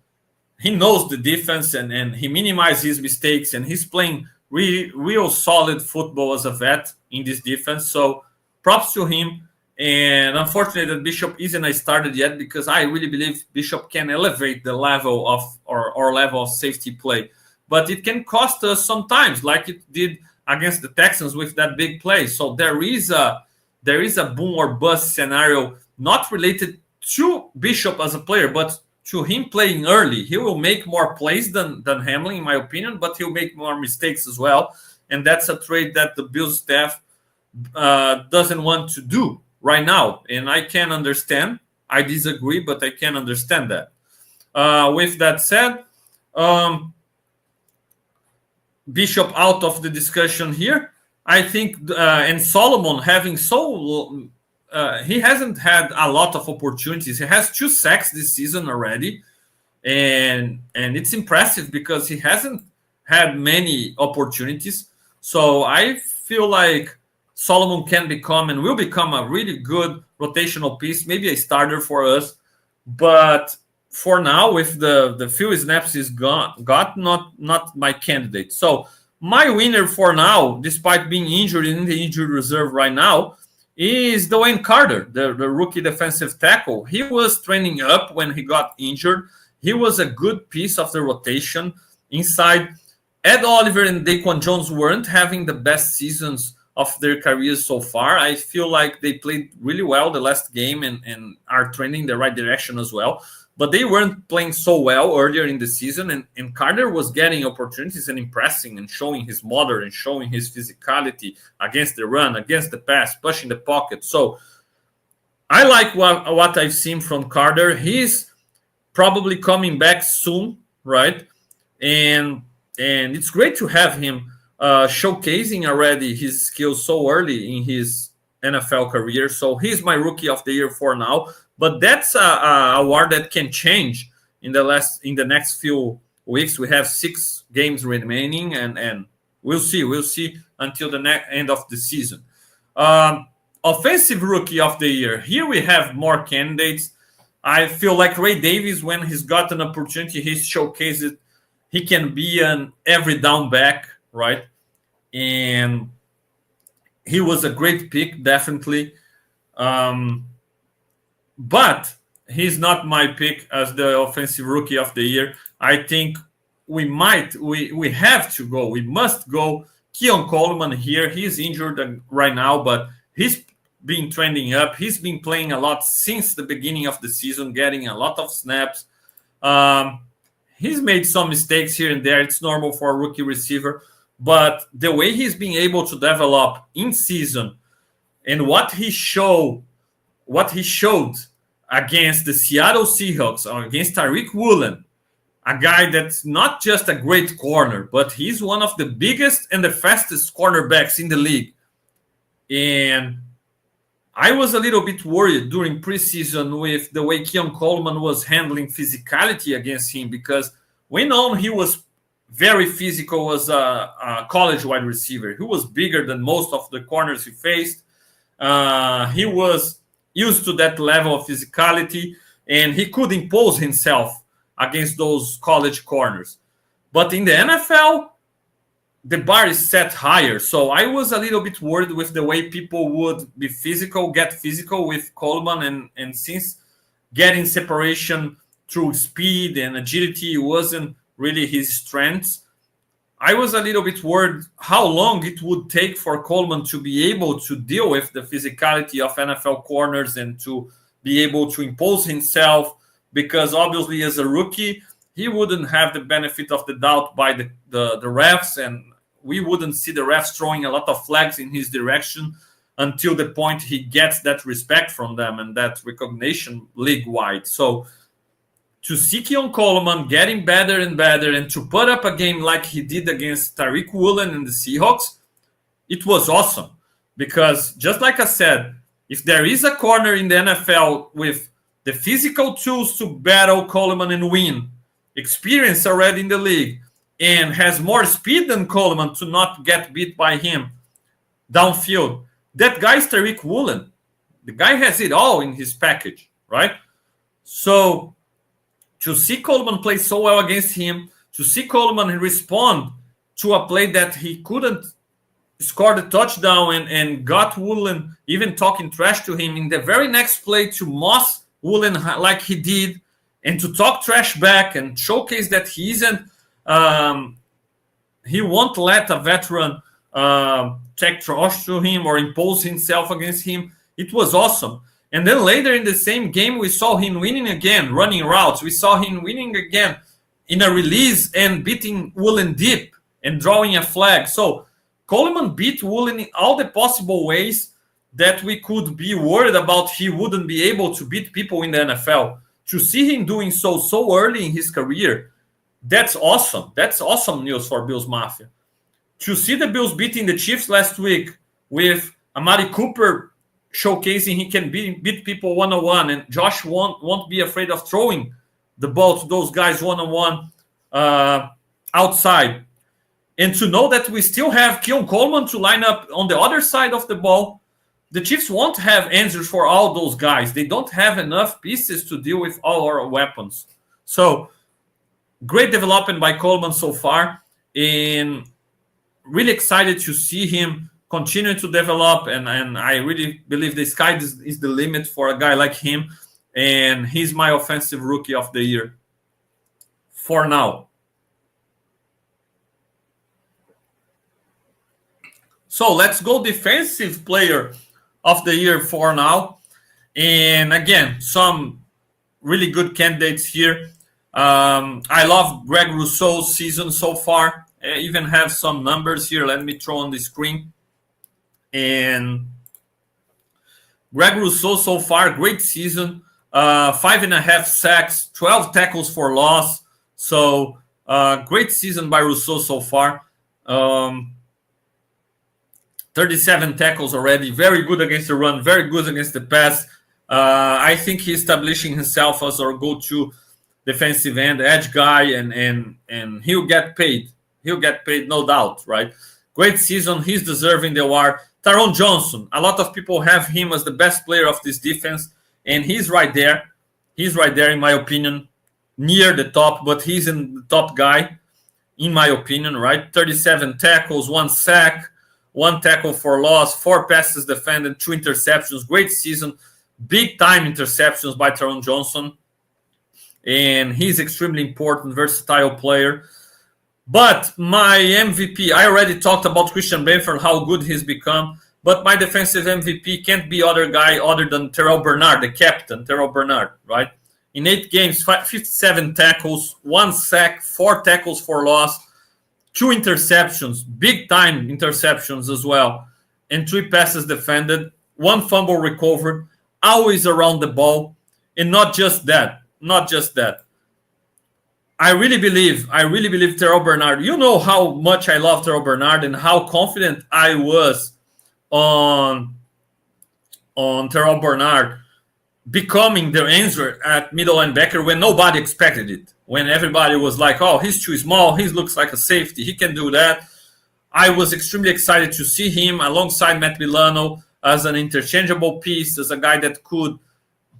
he knows the defense and he minimizes his mistakes and he's playing real solid football as a vet in this defense. So props to him. And unfortunately that Bishop isn't started yet because I really believe Bishop can elevate the level of or level of safety play. But it can cost us sometimes, like it did against the Texans with that big play. So there is a boom or bust scenario not related to Bishop as a player, but to him playing early. He will make more plays than Hamlin, in my opinion, but he'll make more mistakes as well. And that's a trait that the Bills staff doesn't want to do right now. And I can understand. I disagree, but I can understand that. With that said, Bishop out of the discussion here. I think, and Solomon having he hasn't had a lot of opportunities. He has 2 sacks this season already. And it's impressive because he hasn't had many opportunities. So I feel like Solomon can become and will become a really good rotational piece, maybe a starter for us. But for now, with the few snaps he's got not my candidate. So my winner for now, despite being injured in the injured reserve right now, is Dwayne Carter, the rookie defensive tackle. He was training up when he got injured. He was a good piece of the rotation inside. Ed Oliver and Daquan Jones weren't having the best seasons of their careers so far. I feel like they played really well the last game and are trending in the right direction as well. But they weren't playing so well earlier in the season, and Carter was getting opportunities and impressing and showing his motor and showing his physicality against the run, against the pass, pushing the pocket. So I like what I've seen from Carter. He's probably coming back soon, right? And it's great to have him showcasing already his skills so early in his NFL career. So he's my rookie of the year for now. But that's a award that can change in the next few weeks. We have 6 games remaining, and we'll see until the end of the season. Offensive rookie of the year. Here we have more candidates. I feel like Ray Davis, when he's got an opportunity, he's showcased it. He can be an every down back, right? And he was a great pick, definitely. But he's not my pick as the offensive rookie of the year. I think we must go Keon Coleman here. He's injured right now, but he's been trending up. He's been playing a lot since the beginning of the season, getting a lot of snaps. He's made some mistakes here and there. It's normal for a rookie receiver. But the way he's been able to develop in season and what he showed against the Seattle Seahawks or against Tariq Woolen, a guy that's not just a great corner, but he's one of the biggest and the fastest cornerbacks in the league. And I was a little bit worried during preseason with the way Keon Coleman was handling physicality against him, because We know he was very physical as a college wide receiver. He was bigger than most of the corners he faced. He was used to that level of physicality, and he could impose himself against those college corners. But in the NFL, the bar is set higher. So I was a little bit worried with the way people would be get physical with Coleman. And since getting separation through speed and agility wasn't really his strengths, I was a little bit worried how long it would take for Coleman to be able to deal with the physicality of NFL corners and to be able to impose himself, because obviously as a rookie, he wouldn't have the benefit of the doubt by the refs, and we wouldn't see the refs throwing a lot of flags in his direction until the point he gets that respect from them and that recognition league-wide. So to see Keon Coleman getting better and better and to put up a game like he did against Tariq Woolen and the Seahawks, it was awesome. Because just like I said, if there is a corner in the NFL with the physical tools to battle Coleman and win, experience already in the league, and has more speed than Coleman to not get beat by him downfield, that guy is Tariq Woolen. The guy has it all in his package, right? So to see Coleman play so well against him, to see Coleman respond to a play that he couldn't score the touchdown and got Woolen even talking trash to him in the very next play to moss Woolen like he did, and to talk trash back and showcase that he isn't, he won't let a veteran take trash to him or impose himself against him. It was awesome. And then later in the same game, we saw him winning again, running routes. We saw him winning again in a release and beating Woolen deep and drawing a flag. So Coleman beat Woolen in all the possible ways that we could be worried about he wouldn't be able to beat people in the NFL. To see him doing so early in his career, that's awesome. That's awesome news for Bills Mafia. To see the Bills beating the Chiefs last week with Amari Cooper showcasing he can beat people one-on-one, and Josh won't be afraid of throwing the ball to those guys one-on-one outside. And to know that we still have Keon Coleman to line up on the other side of the ball. The Chiefs won't have answers for all those guys. They don't have enough pieces to deal with all our weapons. So great development by Coleman so far, and really excited to see him continue to develop. And I really believe the sky is the limit for a guy like him. And he's my offensive rookie of the year for now. So let's go defensive player of the year for now. And again, some really good candidates here. I love Greg Rousseau's season so far. I even have some numbers here. Let me throw on the screen. And Greg Rousseau so far, great season. 5.5 sacks, 12 tackles for loss. So great season by Rousseau so far. 37 tackles already. Very good against the run. Very good against the pass. I think he's establishing himself as our go-to defensive end, edge guy, and he'll get paid. He'll get paid, no doubt, right? Great season. He's deserving the award. Taron Johnson. A lot of people have him as the best player of this defense, and he's right there. He's right there, in my opinion, near the top, but he's in the top guy, in my opinion, right? 37 tackles, 1 sack, 1 tackle for loss, 4 passes defended, 2 interceptions. Great season. Big-time interceptions by Taron Johnson. And he's extremely important, versatile player. But my MVP, I already talked about Christian Benford, how good he's become. But my defensive MVP can't be other guy other than Terrell Bernard, the captain, Terrell Bernard, right? In 8 games, 57 tackles, 1 sack, 4 tackles for loss, 2 interceptions, big-time interceptions as well, and 3 passes defended, 1 fumble recovered, always around the ball, and not just that. I really believe Terrell Bernard. You know how much I love Terrell Bernard and how confident I was on Terrell Bernard becoming the answer at middle linebacker when nobody expected it. When everybody was like, "Oh, he's too small. He looks like a safety. He can do that." I was extremely excited to see him alongside Matt Milano as an interchangeable piece, as a guy that could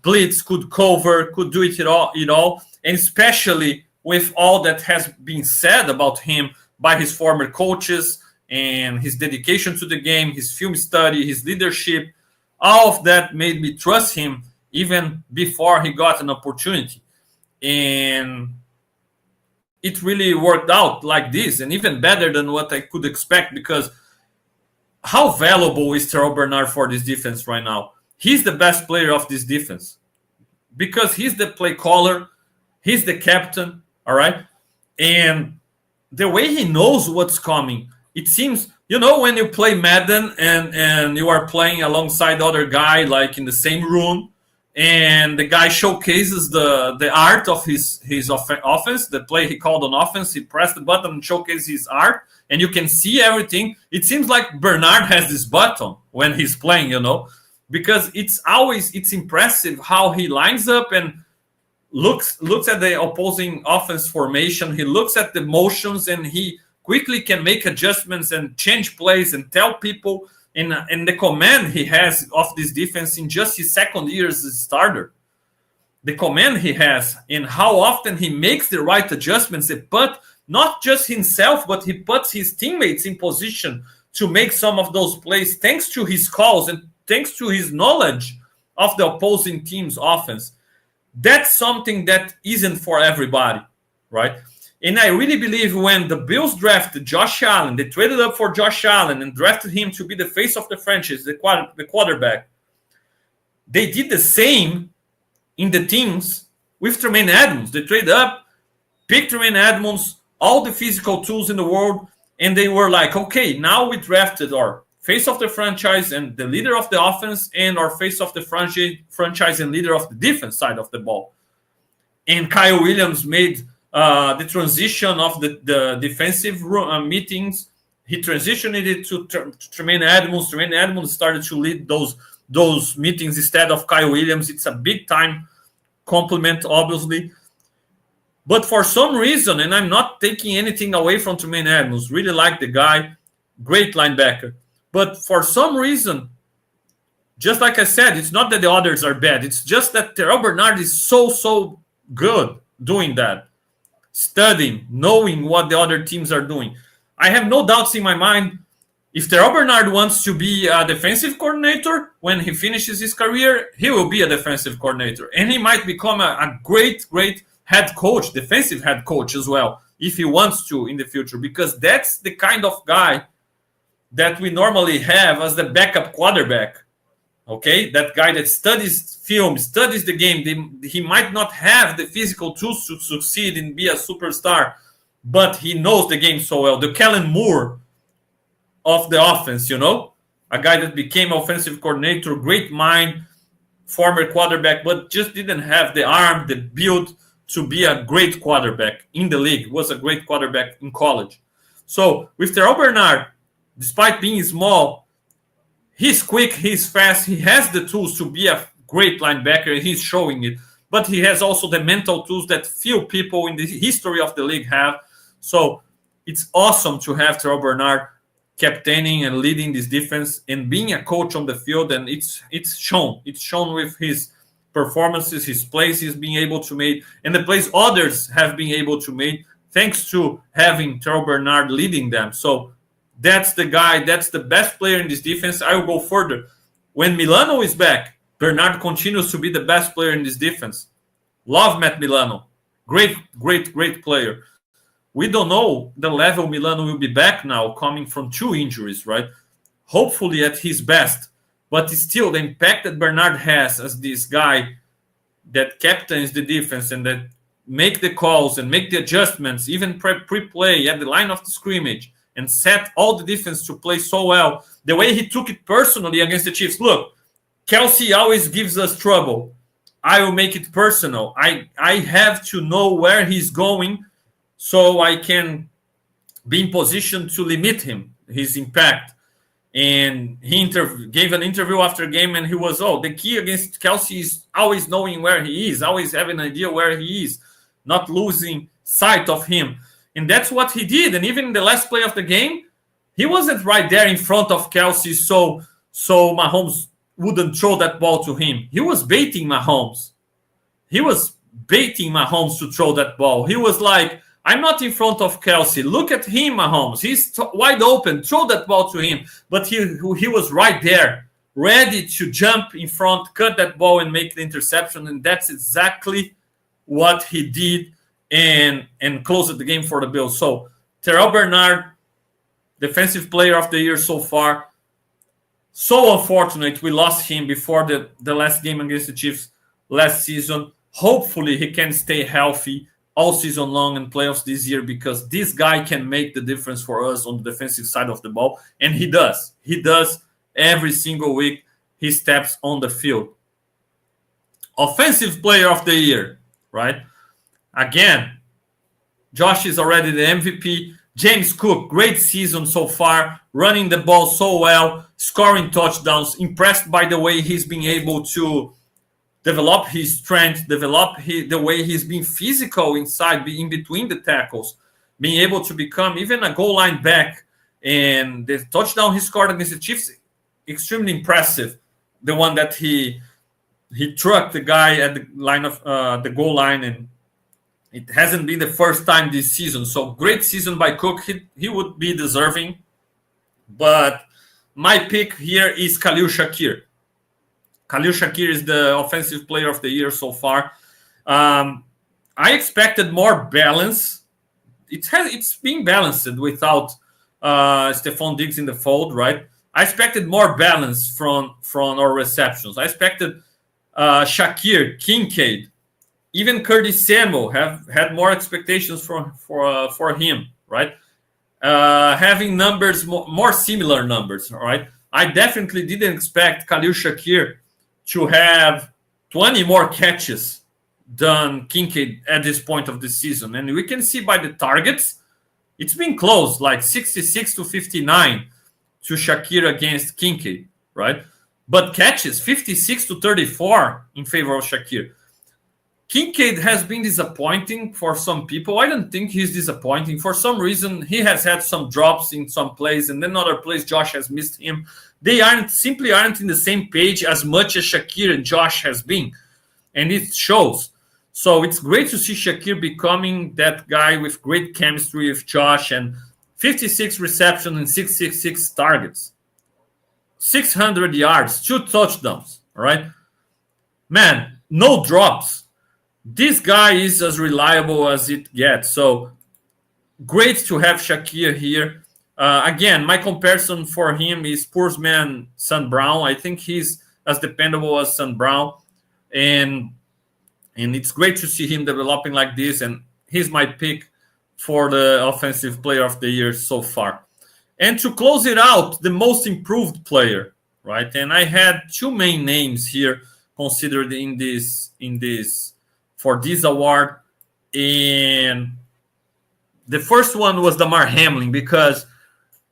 blitz, could cover, could do it all, and especially with all that has been said about him by his former coaches and his dedication to the game, his film study, his leadership, all of that made me trust him even before he got an opportunity. And it really worked out like this, and even better than what I could expect, because how valuable is Terrell Bernard for this defense right now? He's the best player of this defense because he's the play caller, he's the captain, all right? And the way he knows what's coming, it seems, when you play Madden and you are playing alongside other guy, like in the same room, and the guy showcases the art of his offense, the play he called on offense, he pressed the button and showcases his art, and you can see everything. It seems like Bernard has this button when he's playing, because it's impressive how he lines up and looks at the opposing offense formation. He looks at the motions and he quickly can make adjustments and change plays and tell people. And the command he has of this defense in just his second year as a starter, the command he has and how often he makes the right adjustments, he put not just himself, but he puts his teammates in position to make some of those plays thanks to his calls and thanks to his knowledge of the opposing team's offense. That's something that isn't for everybody, right? And I really believe when the Bills drafted Josh Allen, they traded up for Josh Allen and drafted him to be the face of the franchise, the quarterback. They did the same in the teams with Tremaine Edmonds. They traded up, picked Tremaine Edmonds, all the physical tools in the world, and they were like, okay, now we drafted our face of the franchise and the leader of the offense and our face of the franchise and leader of the defense side of the ball. And Kyle Williams made the transition of the defensive meetings. He transitioned it to Tremaine Edmonds. Tremaine Edmonds started to lead those meetings instead of Kyle Williams. It's a big time compliment, obviously. But for some reason, and I'm not taking anything away from Tremaine Edmonds, really like the guy, great linebacker. But for some reason, just like I said, it's not that the others are bad. It's just that Terrell Bernard is so good doing that. Studying, knowing what the other teams are doing. I have no doubts in my mind. If Terrell Bernard wants to be a defensive coordinator when he finishes his career, he will be a defensive coordinator. And he might become a great head coach, defensive head coach as well, if he wants to in the future, because that's the kind of guy that we normally have as the backup quarterback. Okay, that guy that studies film, studies the game. He might not have the physical tools to succeed and be a superstar, but he knows the game so well. The Kellen Moore of the offense, a guy that became offensive coordinator, great mind, former quarterback, but just didn't have the arm, the build to be a great quarterback in the league. Was a great quarterback in college. So with Terrell Bernard, despite being small, he's quick, he's fast, he has the tools to be a great linebacker, he's showing it. But he has also the mental tools that few people in the history of the league have. So it's awesome to have Terrell Bernard captaining and leading this defense and being a coach on the field. And it's shown. It's shown with his performances, his plays he's being able to make, and the plays others have been able to make thanks to having Terrell Bernard leading them. So that's the guy, that's the best player in this defense. I will go further. When Milano is back, Bernard continues to be the best player in this defense. Love Matt Milano. Great player. We don't know the level Milano will be back now, coming from 2 injuries, right? Hopefully at his best. But still, the impact that Bernard has as this guy that captains the defense and that make the calls and make the adjustments, even pre-play at the line of the scrimmage, and set all the defense to play so well. The way he took it personally against the Chiefs. Look, Kelsey always gives us trouble. I will make it personal. I have to know where he's going so I can be in position to limit him, his impact. And he gave an interview after game, and he was, the key against Kelsey is always knowing where he is, always having an idea where he is, not losing sight of him. And that's what he did. And even in the last play of the game, he wasn't right there in front of Kelsey, so Mahomes wouldn't throw that ball to him. He was baiting Mahomes. He was baiting Mahomes to throw that ball. He was like, I'm not in front of Kelsey. Look at him, Mahomes. He's wide open. Throw that ball to him. But he was right there, ready to jump in front, cut that ball, and make the interception. And that's exactly what he did and closed the game for the Bills. So Terrell Bernard, Defensive Player of the Year so far. So unfortunate we lost him before the last game against the Chiefs last season. Hopefully he can stay healthy all season long and playoffs this year, because this guy can make the difference for us on the defensive side of the ball. And he does. He does every single week he steps on the field. Offensive Player of the Year, right? Again, Josh is already the MVP. James Cook, great season so far, running the ball so well, scoring touchdowns. Impressed by the way he's been able to develop his strength, the way he's been physical inside, in between the tackles, being able to become even a goal line back. And the touchdown he scored against the Chiefs, extremely impressive. The one that he trucked the guy at the line of the goal line, and it hasn't been the first time this season. So great season by Cook. He would be deserving. But my pick here is Khalil Shakir. Khalil Shakir is the Offensive Player of the Year so far. I expected more balance. It's being balanced without Stephon Diggs in the fold, right? I expected more balance from our receptions. I expected Shakir, Kincaid, even Curtis Samuel have had more expectations for him, right? Having numbers, more similar numbers, all right? I definitely didn't expect Khalil Shakir to have 20 more catches than Kincaid at this point of the season. And we can see by the targets, it's been close, like 66 to 59 to Shakir against Kincaid, right? But catches, 56 to 34 in favor of Shakir. Kincaid has been disappointing for some people. I don't think he's disappointing. For some reason, he has had some drops in some plays, and then other plays, Josh has missed him. They simply aren't in the same page as much as Shakir and Josh has been, and it shows. So it's great to see Shakir becoming that guy with great chemistry with Josh, and 56 receptions and 666 targets, 600 yards, 2 touchdowns, all right? Man, no drops. This guy is as reliable as it gets. So great to have Shakir here. Again, my comparison for him is Poor's man, Sam Brown. I think he's as dependable as Sam Brown. And it's great to see him developing like this. And he's my pick for the Offensive Player of the Year so far. And to close it out, the most improved player, right? And I had 2 main names here considered in this for this award. And the first one was Damar Hamlin, because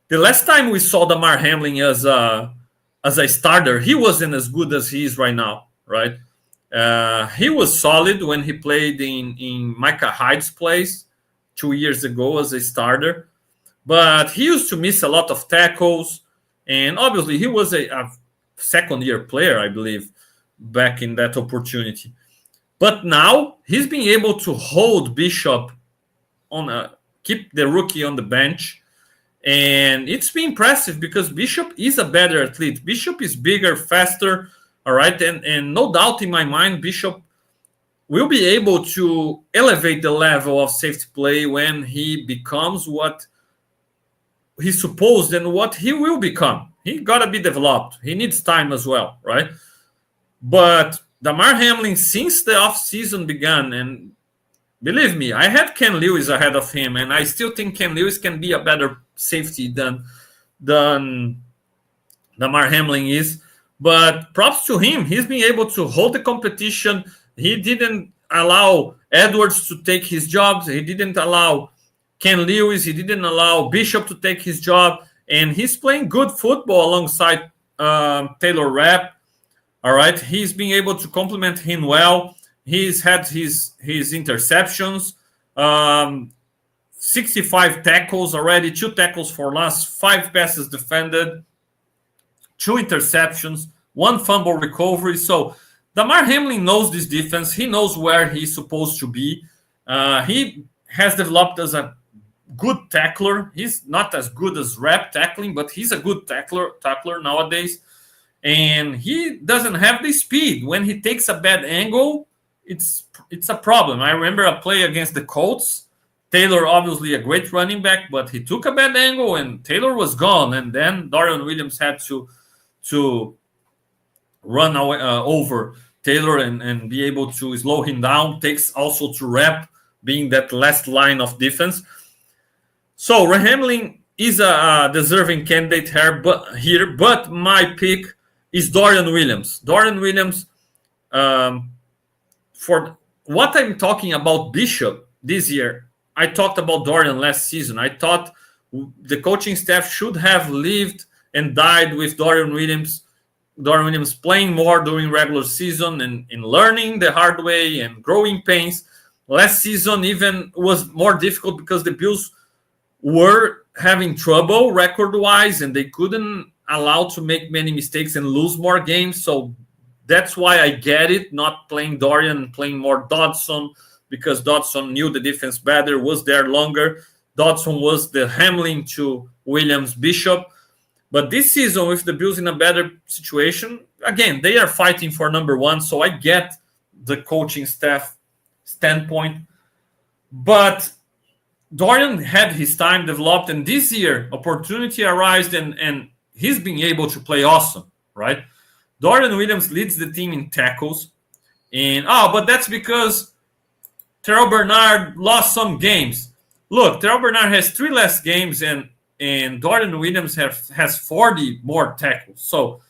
the last time we saw Damar Hamlin as a starter, he wasn't as good as he is right now, right? He was solid when he played in Micah Hyde's place 2 years ago as a starter, but he used to miss a lot of tackles, and obviously he was a second-year player, I believe, back in that opportunity. But now he's being able to hold Bishop keep the rookie on the bench. And it's been impressive because Bishop is a better athlete. Bishop is bigger, faster, all right? And no doubt in my mind, Bishop will be able to elevate the level of safety play when he becomes what he's supposed and what he will become. He got to be developed. He needs time as well, right? But Damar Hamlin, since the offseason began, and believe me, I had Ken Lewis ahead of him, and I still think Ken Lewis can be a better safety than Damar Hamlin is. But props to him. He's been able to hold the competition. He didn't allow Edwards to take his jobs. He didn't allow Ken Lewis. He didn't allow Bishop to take his job. and he's playing good football alongside Taylor Rapp. All right, he's being able to complement him well. He's had his interceptions, 65 tackles already, 2 tackles for loss, 5 passes defended, 2 interceptions, 1 fumble recovery. So Damar Hamlin knows this defense. He knows where he's supposed to be. He has developed as a good tackler. He's not as good as Rapp tackling, but he's a good tackler nowadays. And he doesn't have the speed. When he takes a bad angle, it's a problem. I remember a play against the Colts. Taylor, obviously a great running back, but he took a bad angle and Taylor was gone. And then Dorian Williams had to run away, over Taylor and be able to slow him down. Takes also to Rapp being that last line of defense. So Hamlin is a deserving candidate here, but my pick is Dorian Williams. Dorian Williams, for what I'm talking about Bishop this year, I talked about Dorian last season. I thought the coaching staff should have lived and died with Dorian Williams. Dorian Williams playing more during regular season and learning the hard way and growing pains. Last season even was more difficult because the Bills were having trouble record-wise and they couldn't allow to make many mistakes and lose more games. So that's why I get it, not playing Dorian, playing more Dodson, because Dodson knew the defense better, was there longer. Dodson was the Hamlin to Williams Bishop. But this season, with the Bills in a better situation, again, they are fighting for number 1. So I get the coaching staff standpoint. But Dorian had his time developed, and this year, opportunity arose, and he's being able to play awesome, right? Dorian Williams leads the team in tackles. But that's because Terrell Bernard lost some games. Look, Terrell Bernard has 3 less games, and Dorian Williams has 40 more tackles. So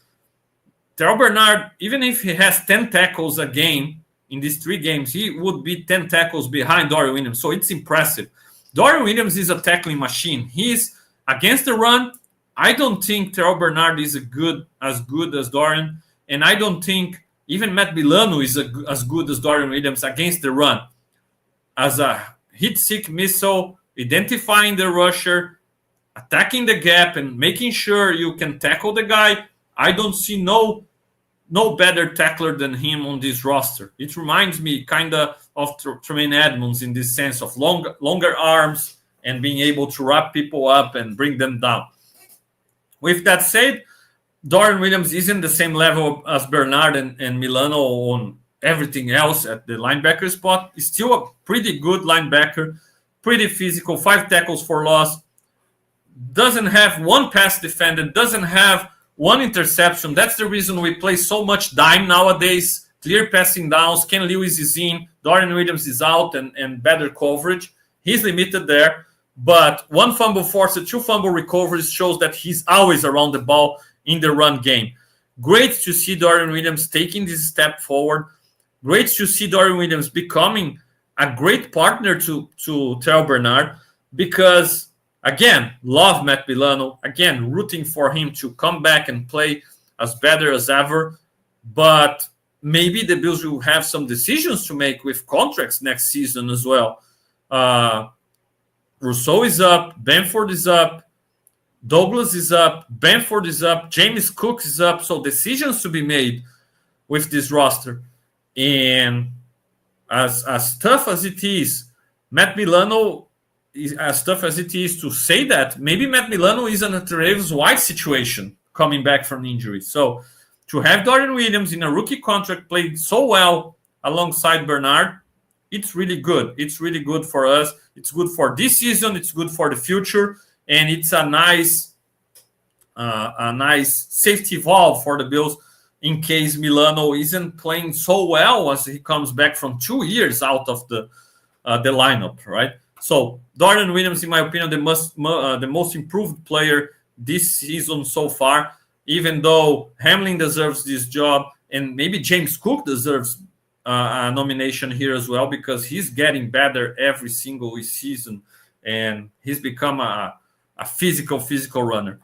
Terrell Bernard, even if he has 10 tackles a game in these 3 games, he would be 10 tackles behind Dorian Williams. So it's impressive. Dorian Williams is a tackling machine. He's against the run. I don't think Terrell Bernard is as good as Dorian, and I don't think even Matt Milano is as good as Dorian Williams against the run. As a hit-seek missile, identifying the rusher, attacking the gap, and making sure you can tackle the guy, I don't see no better tackler than him on this roster. It reminds me kind of Tremaine Edmonds in this sense of longer arms and being able to wrap people up and bring them down. With that said, Dorian Williams isn't the same level as Bernard and Milano on everything else at the linebacker spot. He's still a pretty good linebacker, pretty physical, 5 tackles for loss, doesn't have 1 pass defended, doesn't have 1 interception. That's the reason we play so much dime nowadays. Clear passing downs. Ken Lewis is in. Dorian Williams is out and better coverage. He's limited there. But 1 fumble forced, 2 fumble recoveries shows that he's always around the ball in the run game. Great to see Dorian Williams taking this step forward. Great to see Dorian Williams becoming a great partner to Terrell Bernard because, again, love Matt Milano. Again, rooting for him to come back and play as better as ever. But maybe the Bills will have some decisions to make with contracts next season as well. Rousseau is up. Benford is up. Douglas is up. Benford is up. James Cook is up. So decisions to be made with this roster. And as tough as it is, Matt Milano is as tough as it is to say that, maybe Matt Milano is in a Travis White situation coming back from injury. So to have Dorian Williams in a rookie contract played so well alongside Bernard, it's really good. It's really good for us. It's good for this season. It's good for the future. And it's a nice safety valve for the Bills in case Milano isn't playing so well as he comes back from 2 years out of the lineup, right? So Dorian Williams, in my opinion, the most improved player this season so far, even though Hamlin deserves this job and maybe James Cook deserves a nomination here as well because he's getting better every single season and he's become a physical runner.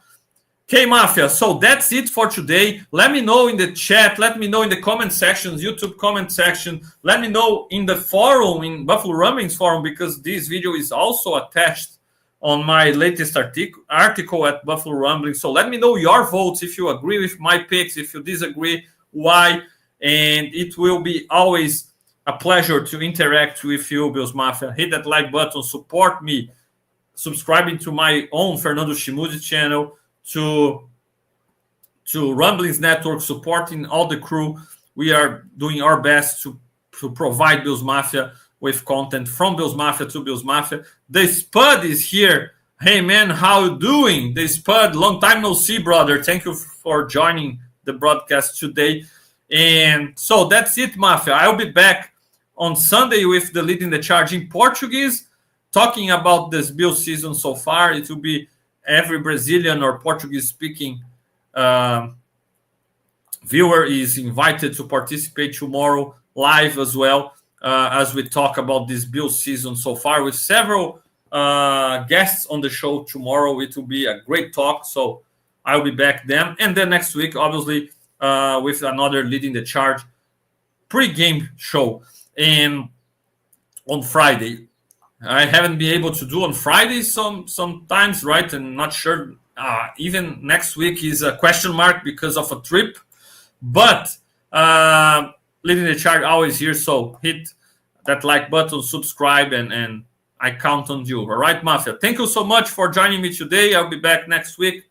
Okay, Mafia. So that's it for today. Let me know in the chat. Let me know in the comment sections, YouTube comment section. Let me know in the forum, in Buffalo Rumblings forum, because this video is also attached on my latest article at Buffalo Rumblings. So let me know your votes if you agree with my picks, if you disagree, why. And it will be always a pleasure to interact with you, Bills Mafia. Hit that like button, support me, subscribing to my own Fernando Schmude channel, to Rumblings Network, supporting all the crew. We are doing our best to provide Bills Mafia with content from Bills Mafia to Bills Mafia. The Spud is here. Hey, man, how you doing? The Spud, long time no see, brother. Thank you for joining the broadcast today. And so that's it, Mafia. I'll be back on Sunday with the Leading the Charge in Portuguese, talking about this Bills season so far. It will be every Brazilian or Portuguese-speaking viewer is invited to participate tomorrow live as well, as we talk about this Bills season so far with several guests on the show tomorrow. It will be a great talk, so I'll be back then. And then next week, obviously, with another Leading the Charge pre-game show. And on Friday, I haven't been able to do on Friday sometimes, right? And not sure. Even next week is a question mark because of a trip. But Leading the Charge always here. So hit that like button, subscribe, and I count on you. All right, Mafia. Thank you so much for joining me today. I'll be back next week.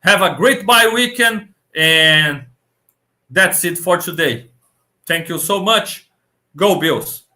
Have a great bye weekend. And that's it for today. Thank you so much. Go Bills.